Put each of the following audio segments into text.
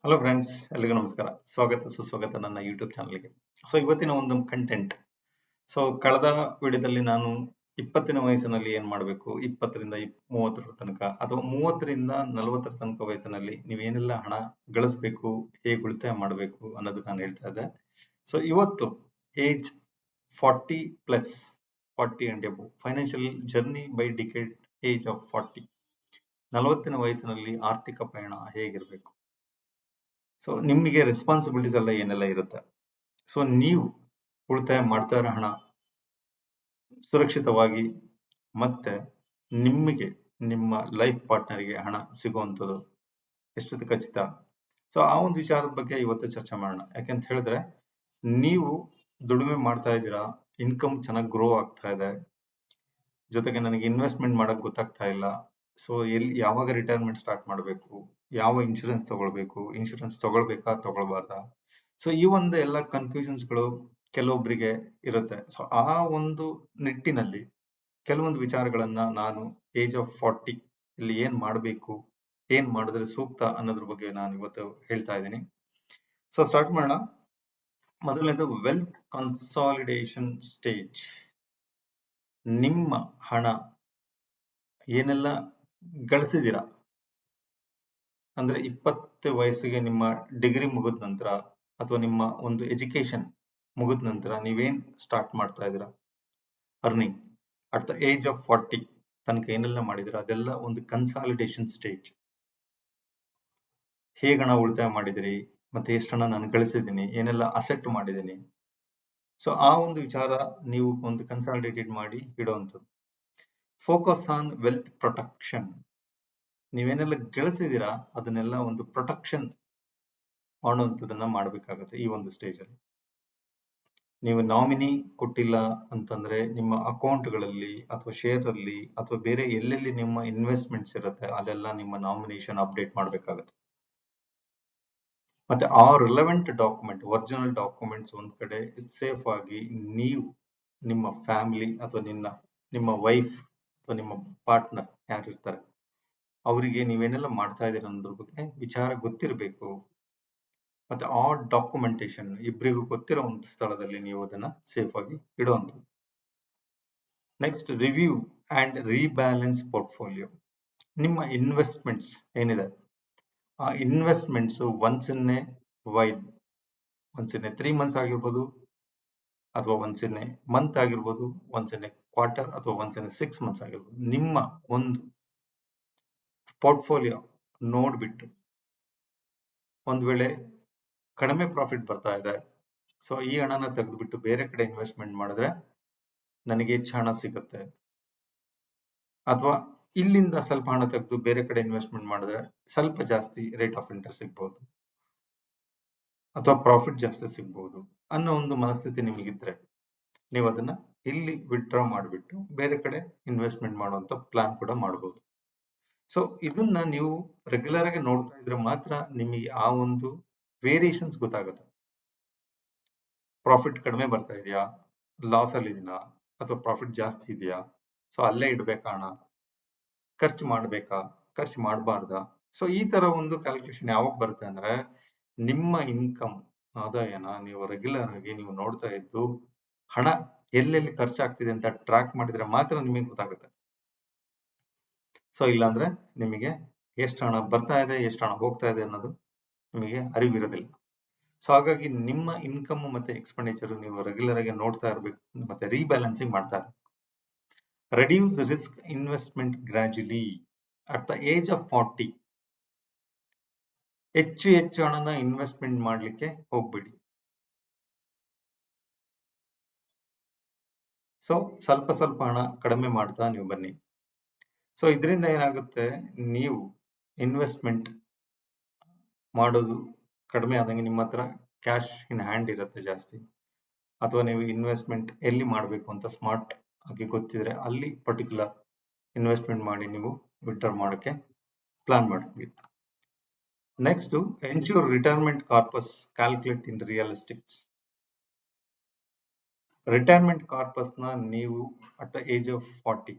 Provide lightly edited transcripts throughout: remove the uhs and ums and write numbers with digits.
Hello friends, ಎಲ್ರಿಗೂ ನಮಸ್ಕಾರ. ಸ್ವಾಗತ ಸುಸ್ವಾಗತ ನನ್ನ ಯೂಟ್ಯೂಬ್ ಚಾನಲ್ಗೆ. ಇವತ್ತಿನ ಒಂದು ಕಂಟೆಂಟ್. ಕಳೆದ ವಿಡಿಯೋದಲ್ಲಿ ನಾನು 20ನ ವಯಸ್ಸಿನಲ್ಲಿ ಏನ್ ಮಾಡಬೇಕು, 20ರಿಂದ 30ರ ತನಕ ಅಥವಾ 30ರಿಂದ 40ರ ತನಕ ವಯಸ್ಸಿನಲ್ಲಿ ನೀವೇನೆಲ್ಲ ಹಣ ಗಳಿಸಬೇಕು, ಹೇಗೆ ಉಳಿತಾಯ ಮಾಡಬೇಕು ಅನ್ನೋದು ನಾನು ಹೇಳ್ತಾ ಇದ್ದೆ. ಇವತ್ತು age 40 plus 40 and above financial journey by decade age of 40, 40ನ ವಯಸ್ಸಿನಲ್ಲಿ ಆರ್ಥಿಕ ಪಯಣ ಹೇಗಿರಬೇಕು. ನಿಮಗೆ ರೆಸ್ಪಾನ್ಸಿಬಿಲಿಟೀಸ್ ಎಲ್ಲ ಏನೆಲ್ಲ ಇರುತ್ತೆ. ನೀವು ಉಳಿತಾಯ ಮಾಡ್ತಾ ಇರೋ ಹಣ ಸುರಕ್ಷಿತವಾಗಿ ಮತ್ತೆ ನಿಮಗೆ ನಿಮ್ಮ ಲೈಫ್ ಪಾರ್ಟ್ನರ್ಗೆ ಹಣ ಸಿಗುವಂಥದ್ದು ಎಷ್ಟೊತ್ತು ಖಚಿತ. ಆ ಒಂದು ವಿಚಾರದ ಬಗ್ಗೆ ಇವತ್ತು ಚರ್ಚೆ ಮಾಡೋಣ. ಯಾಕೆಂತ ಹೇಳಿದ್ರೆ ನೀವು ದುಡಿಮೆ ಮಾಡ್ತಾ ಇದ್ದೀರಾ, ಇನ್ಕಮ್ ಚೆನ್ನಾಗಿ ಗ್ರೋ ಆಗ್ತಾ ಇದೆ, ಜೊತೆಗೆ ನನಗೆ ಇನ್ವೆಸ್ಟ್ಮೆಂಟ್ ಮಾಡಕ್ ಗೊತ್ತಾಗ್ತಾ ಇಲ್ಲ. ಯಾವಾಗ ರಿಟೈರ್ಮೆಂಟ್ ಸ್ಟಾರ್ಟ್ ಮಾಡಬೇಕು, ಯಾವ ಇನ್ಶೂರೆನ್ಸ್ ತಗೊಳ್ಬೇಕು, ಇನ್ಶೂರೆನ್ಸ್ ತಗೊಳ್ಬೇಕಾ ತಗೊಳ್ಬಾರ್ದಾ. ಈ ಒಂದು ಎಲ್ಲ ಕನ್ಫ್ಯೂಷನ್ಸ್ಗಳು ಕೆಲವೊಬ್ಬರಿಗೆ ಇರುತ್ತೆ. ಆ ಒಂದು ನಿಟ್ಟಿನಲ್ಲಿ ಕೆಲವೊಂದು ವಿಚಾರಗಳನ್ನ ನಾನು ಏಜ್ ಆಫ್ 40 ಇಲ್ಲಿ ಏನ್ ಮಾಡಬೇಕು, ಏನ್ ಮಾಡಿದ್ರೆ ಸೂಕ್ತ ಅನ್ನೋದ್ರ ಬಗ್ಗೆ ನಾನು ಇವತ್ತು ಹೇಳ್ತಾ ಇದ್ದೀನಿ. ಸ್ಟಾರ್ಟ್ ಮಾಡೋಣ. ಮೊದಲನೇದು ವೆಲ್ತ್ ಕನ್ಸಾಲಿಡೇಷನ್ ಸ್ಟೇಜ್. ನಿಮ್ಮ ಹಣ ಏನೆಲ್ಲ ಗಳಿಸಿದೀರಾ ಅಂದ್ರೆ 20 ವಯಸ್ಸಿಗೆ ನಿಮ್ಮ ಡಿಗ್ರಿ ಮುಗಿದ ನಂತರ ಅಥವಾ ನಿಮ್ಮ ಒಂದು ಎಜುಕೇಶನ್ ಮುಗಿದ ನಂತರ ನೀವೇನ್ ಸ್ಟಾರ್ಟ್ ಮಾಡ್ತಾ ಇದ್ದೀರಾ earning at the age of 40 ತನಕ ಏನೆಲ್ಲ ಮಾಡಿದಿರಾ ಅದೆಲ್ಲ ಒಂದು ಕನ್ಸಾಲಿಡೇಷನ್ ಸ್ಟೇಜ್. ಹೇಗೆ ಹಣ ಉಳಿತಾಯ ಮಾಡಿದಿರಿ, ಮತ್ತೆ ಎಷ್ಟು ಹಣ ನಾನು ಗಳಿಸಿದ್ದೀನಿ, ಏನೆಲ್ಲ ಅಸೆಟ್ ಮಾಡಿದ್ದೀನಿ. ಆ ಒಂದು ವಿಚಾರ ನೀವು ಒಂದು ಕನ್ಸಾಲಿಡೇಟೆಡ್ ಮಾಡಿ ಇಡುವಂಥದ್ದು. Focus on wealth protection. ನೀವೇನೆಲ್ಲ ಗಳಿಸಿದೀರಾ ಅದನ್ನೆಲ್ಲ ಒಂದು ಪ್ರೊಟೆಕ್ಷನ್ ಮಾಡುವಂಥದ್ದನ್ನ ಮಾಡಬೇಕಾಗುತ್ತೆ. ಈ ಒಂದು ಸ್ಟೇಜ್ ಅಲ್ಲಿ ನೀವು ನಾಮಿನಿ ಕೊಟ್ಟಿಲ್ಲ ಅಂತಂದ್ರೆ ನಿಮ್ಮ ಅಕೌಂಟ್ಗಳಲ್ಲಿ ಅಥವಾ ಶೇರ್ ಅಲ್ಲಿ ಅಥವಾ ಬೇರೆ ಎಲ್ಲೆಲ್ಲಿ ನಿಮ್ಮ ಇನ್ವೆಸ್ಟ್ಮೆಂಟ್ಸ್ ಇರುತ್ತೆ ಅಲ್ಲೆಲ್ಲ ನಿಮ್ಮ ನಾಮಿನೇಷನ್ ಅಪ್ಡೇಟ್ ಮಾಡಬೇಕಾಗುತ್ತೆ. ಮತ್ತೆ ಆ ರಿಲೆವೆಂಟ್ ಡಾಕ್ಯುಮೆಂಟ್, ಒರಿಜಿನಲ್ ಡಾಕ್ಯುಮೆಂಟ್ಸ್ ಒಂದ್ ಕಡೆ ಸೇಫ್ ಆಗಿ ನೀವು ನಿಮ್ಮ ಫ್ಯಾಮಿಲಿ ಅಥವಾ ನಿಮ್ಮ ವೈಫ್ ಅಥವಾ ನಿಮ್ಮ ಪಾರ್ಟ್ನರ್ ಯಾರಿರ್ತಾರೆ ಅವರಿಗೆ ನೀವೇನೆಲ್ಲ ಮಾಡ್ತಾ ಇದ್ದೀರಾ ಅನ್ನೋದ್ರ ಬಗ್ಗೆ ವಿಚಾರ ಗೊತ್ತಿರಬೇಕು. ಮತ್ತೆ ಆ ಡಾಕ್ಯುಮೆಂಟೇಶನ್ ಇಬ್ಬರಿಗೂ ಗೊತ್ತಿರೋ ಒಂದು ಸ್ಥಳದಲ್ಲಿ ನೀವು ಅದನ್ನ ಸೇಫ್ ಆಗಿ ಇಡುವಂಥದ್ದು. Next, review and rebalance portfolio. ನಿಮ್ಮ ಇನ್ವೆಸ್ಟ್ಮೆಂಟ್ಸ್ ಏನಿದೆ ಆ investments once in a while, once in a 3 months ಆಗಿರ್ಬೋದು ಅಥವಾ ಒನ್ಸ್ ಇನ್ ಎ ಮಂತ್ ಆಗಿರ್ಬೋದು, ಒನ್ಸ್ ಇನ್ ಎ ಕ್ವಾರ್ಟರ್ ಅಥವಾ ಒನ್ಸ್ ಇನ್ ಎ 6 ಮಂತ್ಸ್ ಆಗಿರ್ಬೋದು, ನಿಮ್ಮ ಒಂದು ಪೋರ್ಟ್ಫೋಲಿಯೋ ನೋಡ್ಬಿಟ್ಟು ಒಂದ್ ವೇಳೆ ಕಡಿಮೆ ಪ್ರಾಫಿಟ್ ಬರ್ತಾ ಇದೆ, ಈ ಹಣನ ತೆಗೆದುಬಿಟ್ಟು ಬೇರೆ ಕಡೆ ಇನ್ವೆಸ್ಟ್ಮೆಂಟ್ ಮಾಡಿದ್ರೆ ನನಗೆ ಹೆಚ್ಚು ಹಣ ಸಿಗುತ್ತೆ, ಅಥವಾ ಇಲ್ಲಿಂದ ಸ್ವಲ್ಪ ಹಣ ತೆಗೆದು ಬೇರೆ ಕಡೆ ಇನ್ವೆಸ್ಟ್ಮೆಂಟ್ ಮಾಡಿದ್ರೆ ಸ್ವಲ್ಪ ಜಾಸ್ತಿ ರೇಟ್ ಆಫ್ ಇಂಟ್ರೆಸ್ಟ್ ಸಿಗ್ಬಹುದು ಅಥವಾ ಪ್ರಾಫಿಟ್ ಜಾಸ್ತಿ ಸಿಗ್ಬಹುದು ಅನ್ನೋ ಒಂದು ಮನಸ್ಥಿತಿ ನಿಮಗಿದ್ರೆ ನೀವು ಅದನ್ನ ಇಲ್ಲಿ ವಿಡ್ರಾ ಮಾಡಿಬಿಟ್ಟು ಬೇರೆ ಕಡೆ ಇನ್ವೆಸ್ಟ್ಮೆಂಟ್ ಮಾಡುವಂತ ಪ್ಲಾನ್ ಕೂಡ ಮಾಡಬಹುದು. ಇದನ್ನ ನೀವು ರೆಗ್ಯುಲರ್ ಆಗಿ ನೋಡ್ತಾ ಇದ್ರೆ ಮಾತ್ರ ನಿಮಗೆ ಆ ಒಂದು ವೇರಿಯೇಷನ್ಸ್ ಗೊತ್ತಾಗುತ್ತೆ. ಪ್ರಾಫಿಟ್ ಕಡಿಮೆ ಬರ್ತಾ ಇದೆಯಾ, ಲಾಸ್ ಅಲ್ಲಿ ಇದೀನಾ ಅಥವಾ ಪ್ರಾಫಿಟ್ ಜಾಸ್ತಿ ಇದೆಯಾ, ಅಲ್ಲೇ ಇಡ್ಬೇಕಾ ಹಣ, ಖರ್ಚು ಮಾಡ್ಬೇಕಾ, ಖರ್ಚು ಮಾಡಬಾರ್ದಾ. ಈ ತರ ಒಂದು ಕ್ಯಾಲ್ಕುಲೇಷನ್ ಯಾವಾಗ ಬರುತ್ತೆ ಅಂದ್ರೆ ನಿಮ್ಮ ಇನ್ಕಮ್ ಆದಾಯನ ನೀವು ರೆಗ್ಯುಲರ್ ಆಗಿ ನೀವು ನೋಡ್ತಾ ಇದ್ದು ಹಣ ಎಲ್ಲೆಲ್ಲಿ ಖರ್ಚಾಗ್ತಿದೆ ಅಂತ ಟ್ರ್ಯಾಕ್ ಮಾಡಿದ್ರೆ ಮಾತ್ರ ನಿಮಗೆ ಗೊತ್ತಾಗುತ್ತೆ. ಇಲ್ಲಾಂದ್ರೆ ನಿಮಗೆ ಎಷ್ಟು ಹಣ ಬರ್ತಾ ಇದೆ, ಎಷ್ಟು ಹಣ ಹೋಗ್ತಾ ಇದೆ ಅನ್ನೋದು ನಿಮಗೆ ಅರಿವಿರೋದಿಲ್ಲ. ಹಾಗಾಗಿ ನಿಮ್ಮ ಇನ್ಕಮ್ ಮತ್ತೆ ಎಕ್ಸ್ಪೆಂಡಿಚರ್ ನೀವು ರೆಗ್ಯುಲರ್ ಆಗಿ ನೋಡ್ತಾ ಇರ್ಬೇಕು, ಮತ್ತೆ ರೀಬ್ಯಾಲೆನ್ಸಿಂಗ್ ಮಾಡ್ತಾ ಇರ್ಬೇಕು. Reduce risk investment ಗ್ರಾಜುಲಿ at the age of 40. ಹೆಚ್ಚು ಹಣನ ಇನ್ವೆಸ್ಟ್ಮೆಂಟ್ ಮಾಡ್ಲಿಕ್ಕೆ ಹೋಗ್ಬಿಡಿ. ಸ್ವಲ್ಪ ಹಣ ಕಡಿಮೆ ಮಾಡ್ತಾ ನೀವು ಬನ್ನಿ. ಇದರಿಂದ ಏನಾಗುತ್ತೆ, ನೀವು ಇನ್ವೆಸ್ಟ್ಮೆಂಟ್ ಮಾಡೋದು ಕಡಿಮೆ ಆದಂಗೆ ನಿಮ್ಮ ಹತ್ರ ಕ್ಯಾಶ್ ಇನ್ ಹ್ಯಾಂಡ್ ಇರುತ್ತೆ ಜಾಸ್ತಿ, ಅಥವಾ ನೀವು ಇನ್ವೆಸ್ಟ್ಮೆಂಟ್ ಎಲ್ಲಿ ಮಾಡಬೇಕು ಅಂತ ಸ್ಮಾರ್ಟ್ ಆಗಿ ಗೊತ್ತಿದ್ರೆ ಅಲ್ಲಿ ಪರ್ಟಿಕ್ಯುಲರ್ ಇನ್ವೆಸ್ಟ್ಮೆಂಟ್ ಮಾಡಿ ನೀವು ವಿಡ್ರಾ ಮಾಡೋಕ್ಕೆ ಪ್ಲಾನ್ ಮಾಡ್ಕೊಳ್ಳಿ. Next, ensure retirement corpus calculate in realistics. Retirement corpus ನ ನೀವು at the age of 40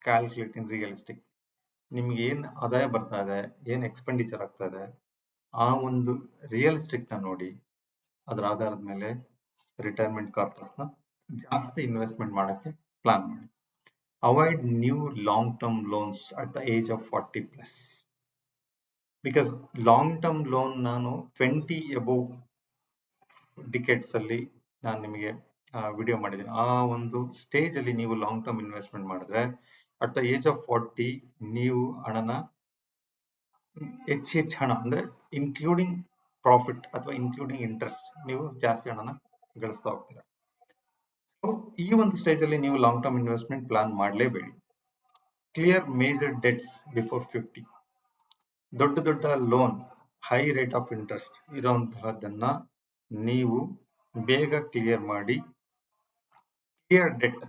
calculate in realistic. ನಿಮ್ಗೆ ಏನ್ ಆದಾಯ ಬರ್ತಾ ಇದೆ, ಏನ್ ಎಕ್ಸ್ಪೆಂಡಿಚರ್ ಆಗ್ತಾ ಇದೆ, ಆ ಒಂದು ರಿಯಲಿಸ್ಟಿಕ್ ನ ನೋಡಿ ಅದರ ಆಧಾರದ ಮೇಲೆ ರಿಟೈರ್ಮೆಂಟ್ ಕಾರ್ಪಸ್ ನ ಜಾಸ್ತಿ ಇನ್ವೆಸ್ಟ್ಮೆಂಟ್ ಮಾಡಕ್ಕೆ ಪ್ಲಾನ್ ಮಾಡಿ. Avoid new long term loans at the age of 40+. Because long term loan ನಾನು 20 ಅಬೌವ್ ಡಿಕೆಟ್ಸ್ ಅಲ್ಲಿ ನಾನು ನಿಮಗೆ ವಿಡಿಯೋ ಮಾಡಿದ್ದೀನಿ. ಆ ಒಂದು ಸ್ಟೇಜ್ ಅಲ್ಲಿ ನೀವು ಲಾಂಗ್ ಟರ್ಮ್ ಇನ್ವೆಸ್ಟ್ಮೆಂಟ್ ಮಾಡಿದ್ರೆ ಅಟ್ ದ ಏಜ್ ಆಫ್ 40 ನೀವು ಹಣನ ಹೆಚ್ಚು ಹಣ ಅಂದ್ರೆ ಇನ್ಕ್ಲೂಡಿಂಗ್ ಪ್ರಾಫಿಟ್ ಅಥವಾ ಇನ್ಕ್ಲೂಡಿಂಗ್ ಇಂಟ್ರೆಸ್ಟ್ ನೀವು ಜಾಸ್ತಿ ಹಣನ ಗಳಿಸ್ತಾ ಹೋಗ್ತೀರಾ. ಸೊ ಈ ಒಂದು ಸ್ಟೇಜ್ ಅಲ್ಲಿ ನೀವು ಲಾಂಗ್ ಟರ್ಮ್ ಇನ್ವೆಸ್ಟ್ಮೆಂಟ್ ಪ್ಲಾನ್ ಮಾಡಲೇಬೇಡಿ. Clear major debts before 50. ದೊಡ್ಡ ದೊಡ್ಡ loan high rate of interest ಇರುವಂತಹದ್ದನ್ನ ನೀವು ಬೇಗ ಕ್ಲಿಯರ್ ಮಾಡಿ. ಕ್ಲಿಯರ್ ಡೆಟ್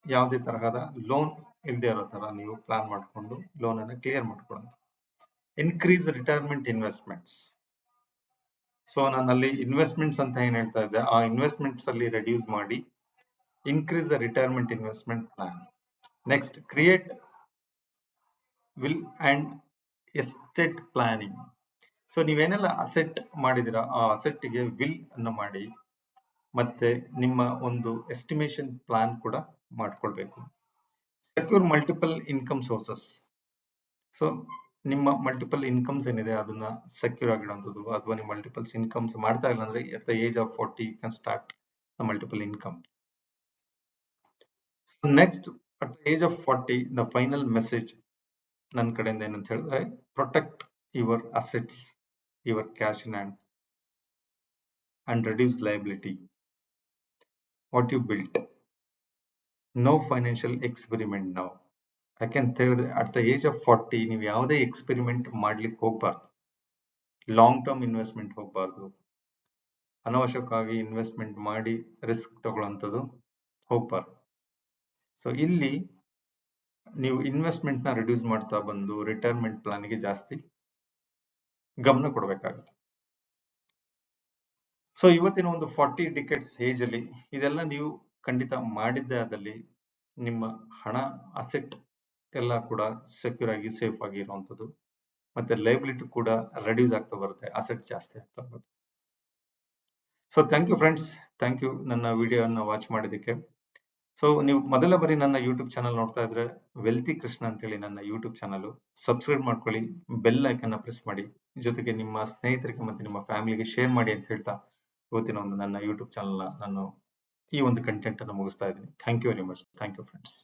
ಯಾವುದೇ ತರಹದ ಲೋನ್ ಇಲ್ಲದೆ ಇರೋ ತರ ನೀವು ಪ್ಲಾನ್ ಮಾಡಿಕೊಂಡು ಲೋನ್ ಅನ್ನ ಕ್ಲಿಯರ್ ಮಾಡ್ಕೊಳ್ಳೋದು. Increase retirement investments. ಸೊ ನಾನು ಅಲ್ಲಿ ಇನ್ವೆಸ್ಟ್ಮೆಂಟ್ಸ್ ಅಂತ ಏನ್ ಹೇಳ್ತಾ ಇದ್ದೆ, ಆ ಇನ್ವೆಸ್ಟ್ಮೆಂಟ್ಸ್ ಅಲ್ಲಿ ರೆಡ್ಯೂಸ್ ಮಾಡಿ increase the retirement investment plan. Next, create will and estate planning. So ನೀವೇನೆಲ್ಲ ಅಸೆಟ್ ಮಾಡಿದಿರಾ ಆ ಅಸೆಟ್ಗೆ ವಿಲ್ ಅನ್ನು ಮಾಡಿ ಮತ್ತೆ ನಿಮ್ಮ ಒಂದು ಎಸ್ಟಿಮೇಷನ್ ಪ್ಲಾನ್ ಕೂಡ ಮಾಡ್ಕೊಳ್ಬೇಕು. Secure multiple income sources. So ನಿಮ್ಮ ಮಲ್ಟಿಪಲ್ ಇನ್ಕಮ್ಸ್ ಏನಿದೆ ಅದನ್ನ ಸೆಕ್ಯೂರ್ ಆಗಿಡುವಂಥದ್ದು, ಅಥವಾ ನೀವು ಮಲ್ಟಿಪಲ್ಸ್ ಇನ್ಕಮ್ಸ್ ಮಾಡ್ತಾ ಇಲ್ಲ ಅಂದ್ರೆ at the age of 40 you can start the multiple income. Next, at the age of 40 the final message ನನ್ನ ಕಡೆಯಿಂದ ಏನಂತ ಹೇಳಿದ್ರೆ, protect your assets, your cash in hand and reduce liability what you built. No financial experiment now. ಯಾಕೆಂತ ಹೇಳಿದ್ರೆ at the age of 40 ನೀವು ಯಾವುದೇ experiment ಮಾಡ್ಲಿಕ್ಕೆ ಹೋಗ್ಬಾರ್ದು. ಲಾಂಗ್ ಟರ್ಮ್ ಇನ್ವೆಸ್ಟ್ಮೆಂಟ್ ಹೋಗ್ಬಾರ್ದು. ಅನವಶ್ಯಕವಾಗಿ ಇನ್ವೆಸ್ಟ್ಮೆಂಟ್ ಮಾಡಿ ರಿಸ್ಕ್ ತಗೊಳ್ಳೋಂಥದ್ದು ಹೋಗ್ಬಾರ್ದು. ಸೊ ಇಲ್ಲಿ ನೀವು ಇನ್ವೆಸ್ಟ್ಮೆಂಟ್ ನ ರಿಡ್ಯೂಸ್ ಮಾಡ್ತಾ ಬಂದು ರಿಟೈರ್ಮೆಂಟ್ ಪ್ಲಾನ್ಗೆ ಜಾಸ್ತಿ ಗಮನ ಕೊಡಬೇಕಾಗುತ್ತೆ. ಸೊ ಇವತ್ತಿನ ಒಂದು 40 ಡಿಕೆಟ್ಸ್ ಏಜ್ ಅಲ್ಲಿ ಇದೆಲ್ಲ ನೀವು ಖಂಡಿತ ಮಾಡಿದ್ದೇ ಆದಲ್ಲಿ ನಿಮ್ಮ ಹಣ ಅಸೆಟ್ ಎಲ್ಲ ಕೂಡ ಸೆಕ್ಯೂರ್ ಆಗಿ ಸೇಫ್ ಆಗಿ ಇರುವಂಥದ್ದು, ಮತ್ತೆ ಲೈಬಿಲಿಟಿ ಕೂಡ ರೆಡ್ಯೂಸ್ ಆಗ್ತಾ ಬರುತ್ತೆ, ಅಸೆಟ್ ಜಾಸ್ತಿ ಆಗ್ತಾ ಬರುತ್ತೆ. So thank you friends, thank you ನನ್ನ ವಿಡಿಯೋನ ವಾಚ್ ಮಾಡಿದ್ದಕ್ಕೆ. ಸೊ ನೀವು ಮೊದಲ ಬಾರಿ ನನ್ನ ಯೂಟ್ಯೂಬ್ ಚಾನಲ್ ನೋಡ್ತಾ ಇದ್ರೆ ವೆಲ್ತಿ ಕೃಷ್ಣ ಅಂತೇಳಿ ನನ್ನ ಯೂಟ್ಯೂಬ್ ಚಾನಲ್ ಸಬ್ಸ್ಕ್ರೈಬ್ ಮಾಡ್ಕೊಳ್ಳಿ, ಬೆಲ್ ಐಕನ್ ಪ್ರೆಸ್ ಮಾಡಿ, ಜೊತೆಗೆ ನಿಮ್ಮ ಸ್ನೇಹಿತರಿಗೆ ಮತ್ತೆ ನಿಮ್ಮ ಫ್ಯಾಮಿಲಿಗೆ ಶೇರ್ ಮಾಡಿ ಅಂತ ಹೇಳ್ತಾ ಇವತ್ತಿನ ಒಂದು ನನ್ನ ಯೂಟ್ಯೂಬ್ ಚಾನಲ್ ನಾನು ಈ ಒಂದು ಕಂಟೆಂಟ್ ಅನ್ನು ಮುಗಿಸ್ತಾ ಇದ್ದೀನಿ. Thank you very much. Thank you friends.